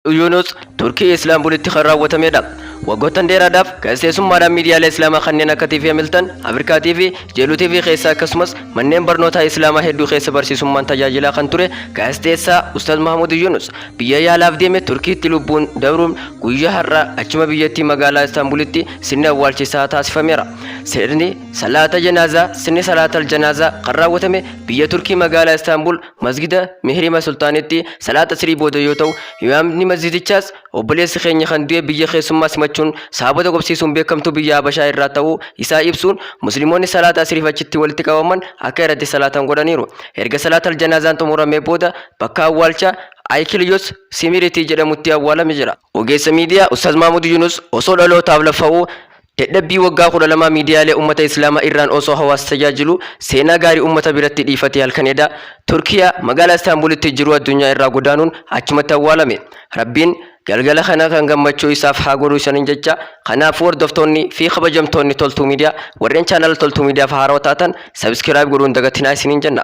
Yunus Turkii Islaambulitti kan raawwatameedha. Waggoottan dheeraadhaaf gaazexeessummaadhaan miidiyaalee Islaamaa kanneen akka TV Milton, Afrikaa TV, Jeeluu TV keessa akkasumas manneen barnootaa Islaamaa hedduu keessa barsiisummaan tajaajilaa kan ture gaazexeessaa Ustaaz Mahmud Yunus biyya yaalaaf deeme Turkiitti lubbuun dabruun guyyaa har'aa achuma biyyattii magaalaa Istaanbulitti sirni awwaalchisaa taasifameera. Sirni salaata janaazaa kan raawwatame biyya Turkii magaalaa Istaanbul masgida Mihrima Sultaanitti salaata sirii booda yoo ta'u, imaamni masjidichaas obboleessi keenya kan du'e biyya keessummaa simachuun saabota qobsiisuun beekamtu biyya Habashaa irraa ta'uu isaa ibsuun musliimoonni salaata siriif achitti walitti qabaman akka irratti salaatan godhaniiru. Erga salaata janaazaan xumuramee booda bakka awwaalchaa Aikiliyoos Simiritii jedhamutti awwaalame jira. Ogeessa miidiyaa Ustaaz Mahmud Yunus osoo dhalootaaf lafa'uu dadhabbii waggaa 12 miidiyaalee ummata Islaamaa irraan osoo hawaasa tajaajilu seenaa gaarii ummata biratti dhiifatee halkanedha. Turkiyaa magaalaa Istaanbulitti jiru addunyaa irraa godaanuun achumatti awwaalame. Rabbiin galgala kana kan gammachuu isaaf haa godhu isaaniin jecha. Kanaaf hordoftoonni fi kabajamtoonni Toltuu Miidiyaa warreen chaanal Toltuu Miidiyaaf haarawaa taatan sabiskiraayib godhuun dagatinaa isiniin jenna.